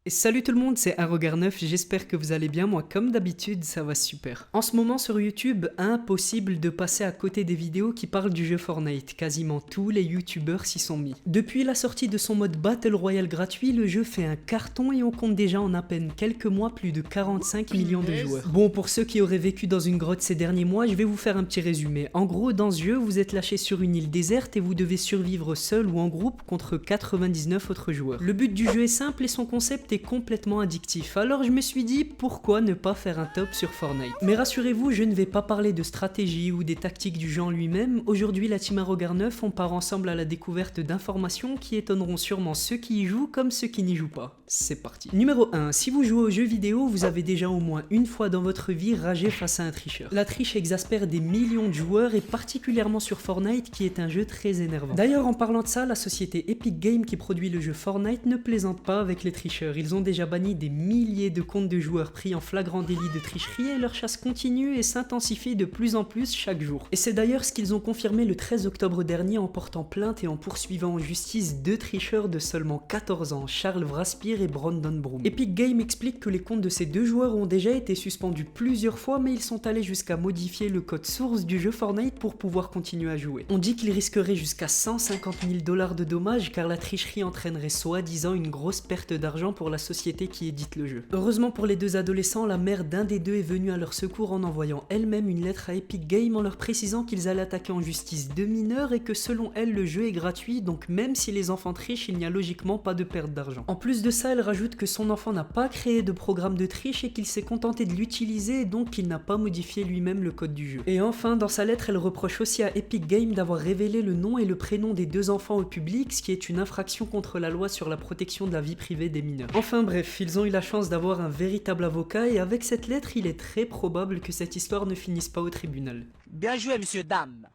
Et salut tout le monde, c'est Arrogar9, j'espère que vous allez bien, moi comme d'habitude ça va super. En ce moment sur YouTube, impossible de passer à côté des vidéos qui parlent du jeu Fortnite, quasiment tous les youtubeurs s'y sont mis. Depuis la sortie de son mode Battle Royale gratuit, le jeu fait un carton et on compte déjà en à peine quelques mois plus de 45 millions de joueurs. Bon, pour ceux qui auraient vécu dans une grotte ces derniers mois, je vais vous faire un petit résumé. En gros, dans ce jeu, vous êtes lâché sur une île déserte et vous devez survivre seul ou en groupe contre 99 autres joueurs. Le but du jeu est simple et son concept est complètement addictif, alors je me suis dit pourquoi ne pas faire un top sur Fortnite. Mais rassurez-vous, je ne vais pas parler de stratégie ou des tactiques du jeu en lui-même. Aujourd'hui la team Arrogar9, on part ensemble à la découverte d'informations qui étonneront sûrement ceux qui y jouent comme ceux qui n'y jouent pas. C'est parti. Numéro 1, si vous jouez aux jeux vidéo, vous avez déjà au moins une fois dans votre vie ragé face à un tricheur. La triche exaspère des millions de joueurs et particulièrement sur Fortnite qui est un jeu très énervant. D'ailleurs en parlant de ça, la société Epic Games qui produit le jeu Fortnite ne plaisante pas avec les tricheurs. Ils ont déjà banni des milliers de comptes de joueurs pris en flagrant délit de tricherie et leur chasse continue et s'intensifie de plus en plus chaque jour. Et c'est d'ailleurs ce qu'ils ont confirmé le 13 octobre dernier en portant plainte et en poursuivant en justice deux tricheurs de seulement 14 ans, Charles Vraspir et Brandon Broom. Epic Games explique que les comptes de ces deux joueurs ont déjà été suspendus plusieurs fois, mais ils sont allés jusqu'à modifier le code source du jeu Fortnite pour pouvoir continuer à jouer. On dit qu'ils risqueraient jusqu'à 150 000 $ de dommages car la tricherie entraînerait soi-disant une grosse perte d'argent pour la société qui édite le jeu. Heureusement pour les deux adolescents, la mère d'un des deux est venue à leur secours en envoyant elle-même une lettre à Epic Games en leur précisant qu'ils allaient attaquer en justice deux mineurs et que selon elle le jeu est gratuit, donc même si les enfants trichent, il n'y a logiquement pas de perte d'argent. En plus de ça, elle rajoute que son enfant n'a pas créé de programme de triche et qu'il s'est contenté de l'utiliser et donc qu'il n'a pas modifié lui-même le code du jeu. Et enfin, dans sa lettre, elle reproche aussi à Epic Games d'avoir révélé le nom et le prénom des deux enfants au public, ce qui est une infraction contre la loi sur la protection de la vie privée des mineurs. Enfin bref, ils ont eu la chance d'avoir un véritable avocat et avec cette lettre, il est très probable que cette histoire ne finisse pas au tribunal. Bien joué, monsieur, dame.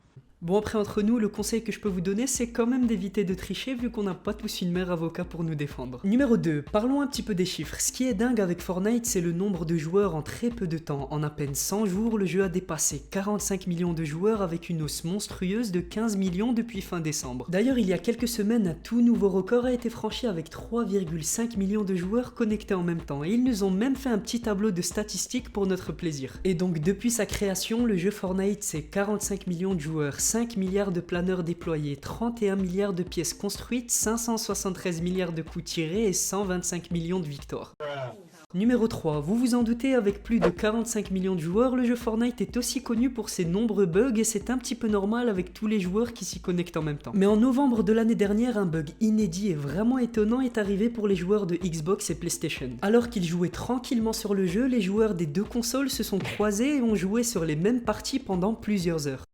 Bon, après entre nous, le conseil que je peux vous donner, c'est quand même d'éviter de tricher vu qu'on n'a pas tous une mère avocat pour nous défendre. Numéro 2, parlons un petit peu des chiffres. Ce qui est dingue avec Fortnite, c'est le nombre de joueurs en très peu de temps. En à peine 100 jours, le jeu a dépassé 45 millions de joueurs avec une hausse monstrueuse de 15 millions depuis fin décembre. D'ailleurs, il y a quelques semaines, un tout nouveau record a été franchi avec 3,5 millions de joueurs connectés en même temps. Et ils nous ont même fait un petit tableau de statistiques pour notre plaisir. Et donc, depuis sa création, le jeu Fortnite, c'est 45 millions de joueurs, 5 milliards de planeurs déployés, 31 milliards de pièces construites, 573 milliards de coups tirés et 125 millions de victoires. Numéro 3, vous vous en doutez, avec plus de 45 millions de joueurs, le jeu Fortnite est aussi connu pour ses nombreux bugs et c'est un petit peu normal avec tous les joueurs qui s'y connectent en même temps. Mais en novembre de l'année dernière, un bug inédit et vraiment étonnant est arrivé pour les joueurs de Xbox et PlayStation. Alors qu'ils jouaient tranquillement sur le jeu, les joueurs des deux consoles se sont croisés et ont joué sur les mêmes parties pendant plusieurs heures.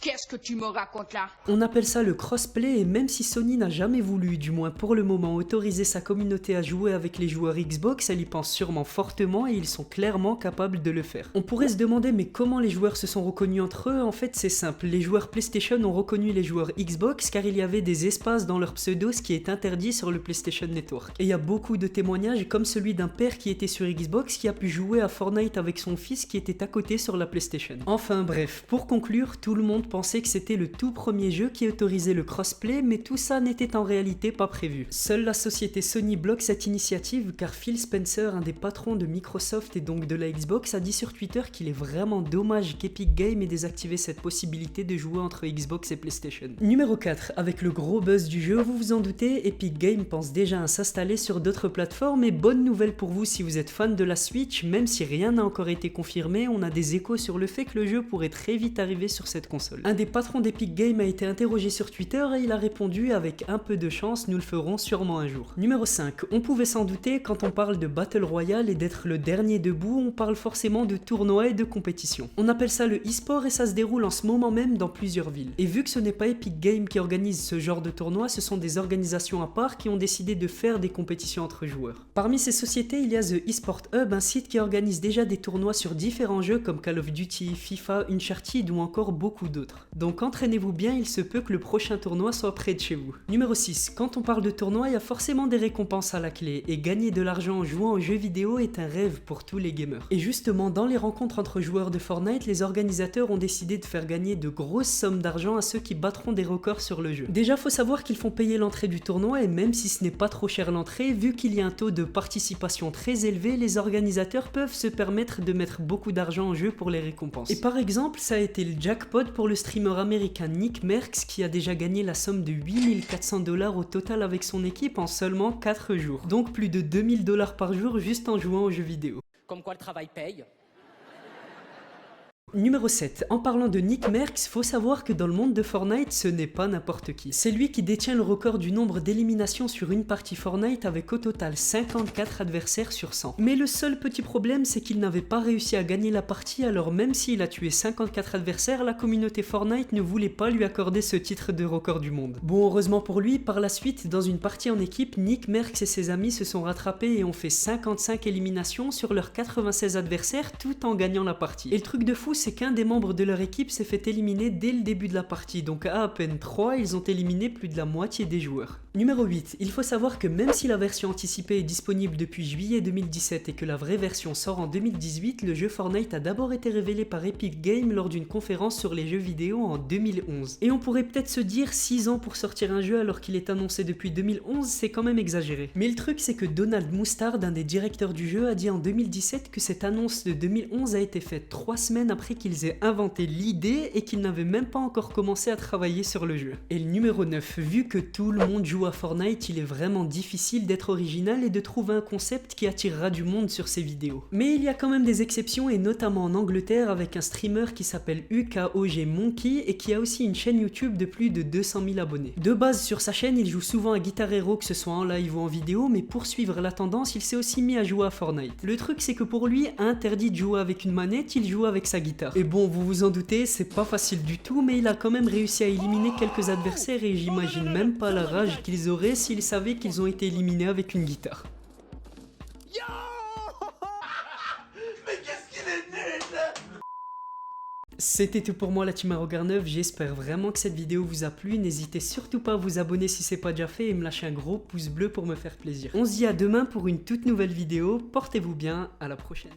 Qu'est-ce que tu me racontes là? On appelle ça le crossplay et même si Sony n'a jamais voulu, du moins pour le moment, autoriser sa communauté à jouer avec les joueurs Xbox, elle y pense sûrement fortement et ils sont clairement capables de le faire. On pourrait se demander mais comment les joueurs se sont reconnus entre eux? En fait c'est simple, les joueurs PlayStation ont reconnu les joueurs Xbox car il y avait des espaces dans leur pseudo, ce qui est interdit sur le PlayStation Network. Et il y a beaucoup de témoignages comme celui d'un père qui était sur Xbox qui a pu jouer à Fortnite avec son fils qui était à côté sur la PlayStation. Enfin bref, pour conclure, tout le monde pensait que c'était le tout premier jeu qui autorisait le crossplay, mais tout ça n'était en réalité pas prévu. Seule la société Sony bloque cette initiative car Phil Spencer, un des patrons de Microsoft et donc de la Xbox, a dit sur Twitter qu'il est vraiment dommage qu'Epic Games ait désactivé cette possibilité de jouer entre Xbox et PlayStation. Numéro 4, avec le gros buzz du jeu, vous vous en doutez, Epic Games pense déjà à s'installer sur d'autres plateformes et bonne nouvelle pour vous si vous êtes fan de la Switch, même si rien n'a encore été confirmé, on a des échos sur le fait que le jeu pourrait très vite arriver sur cette console. Un des patrons d'Epic Games a été interrogé sur Twitter et il a répondu avec un peu de chance, nous le ferons sûrement un jour. Numéro 5, on pouvait s'en douter, quand on parle de Battle Royale et d'être le dernier debout, on parle forcément de tournois et de compétition. On appelle ça le e-sport et ça se déroule en ce moment même dans plusieurs villes. Et vu que ce n'est pas Epic Games qui organise ce genre de tournoi, ce sont des organisations à part qui ont décidé de faire des compétitions entre joueurs. Parmi ces sociétés, il y a The eSport Hub, un site qui organise déjà des tournois sur différents jeux comme Call of Duty, FIFA, Uncharted ou encore beaucoup d'autres. autres. Donc entraînez-vous bien, il se peut que le prochain tournoi soit près de chez vous. Numéro 6. Quand on parle de tournoi, il y a forcément des récompenses à la clé, et gagner de l'argent en jouant aux jeux vidéo est un rêve pour tous les gamers. Et justement, dans les rencontres entre joueurs de Fortnite, les organisateurs ont décidé de faire gagner de grosses sommes d'argent à ceux qui battront des records sur le jeu. Déjà, faut savoir qu'ils font payer l'entrée du tournoi, et même si ce n'est pas trop cher l'entrée, vu qu'il y a un taux de participation très élevé, les organisateurs peuvent se permettre de mettre beaucoup d'argent en jeu pour les récompenses. Et par exemple, ça a été le jackpot pour le streamer américain Nick Merckx qui a déjà gagné la somme de 8400 $ au total avec son équipe en seulement 4 jours. Donc plus de 2000 $ par jour juste en jouant aux jeux vidéo. Comme quoi le travail paye. Numéro 7. En parlant de Nick Merckx, faut savoir que dans le monde de Fortnite, ce n'est pas n'importe qui. C'est lui qui détient le record du nombre d'éliminations sur une partie Fortnite avec au total 54 adversaires sur 100. Mais le seul petit problème, c'est qu'il n'avait pas réussi à gagner la partie, alors même s'il a tué 54 adversaires, la communauté Fortnite ne voulait pas lui accorder ce titre de record du monde. Bon, heureusement pour lui, par la suite, dans une partie en équipe, Nick Merckx et ses amis se sont rattrapés et ont fait 55 éliminations sur leurs 96 adversaires tout en gagnant la partie. Et le truc de fou, c'est qu'un des membres de leur équipe s'est fait éliminer dès le début de la partie, donc à peine 3, ils ont éliminé plus de la moitié des joueurs. Numéro 8, il faut savoir que même si la version anticipée est disponible depuis juillet 2017 et que la vraie version sort en 2018, le jeu Fortnite a d'abord été révélé par Epic Games lors d'une conférence sur les jeux vidéo en 2011. Et on pourrait peut-être se dire 6 ans pour sortir un jeu alors qu'il est annoncé depuis 2011, c'est quand même exagéré. Mais le truc c'est que Donald Mustard, un des directeurs du jeu, a dit en 2017 que cette annonce de 2011 a été faite 3 semaines après qu'ils aient inventé l'idée et qu'ils n'avaient même pas encore commencé à travailler sur le jeu. Et le numéro 9, vu que tout le monde joue à Fortnite, il est vraiment difficile d'être original et de trouver un concept qui attirera du monde sur ses vidéos. Mais il y a quand même des exceptions et notamment en Angleterre avec un streamer qui s'appelle UKOG Monkey et qui a aussi une chaîne YouTube de plus de 200 000 abonnés. De base sur sa chaîne, il joue souvent à Guitar Hero, que ce soit en live ou en vidéo, mais pour suivre la tendance, il s'est aussi mis à jouer à Fortnite. Le truc c'est que pour lui, interdit de jouer avec une manette, il joue avec sa guitare. Et bon, vous vous en doutez, c'est pas facile du tout, mais il a quand même réussi à éliminer quelques adversaires et j'imagine même pas la rage qu'ils auraient s'ils savaient qu'ils ont été éliminés avec une guitare. Mais qu'est-ce qu'il est nul! C'était tout pour moi la team Arrogar9, j'espère vraiment que cette vidéo vous a plu, n'hésitez surtout pas à vous abonner si c'est pas déjà fait et me lâcher un gros pouce bleu pour me faire plaisir. On se dit à demain pour une toute nouvelle vidéo, portez-vous bien, à la prochaine.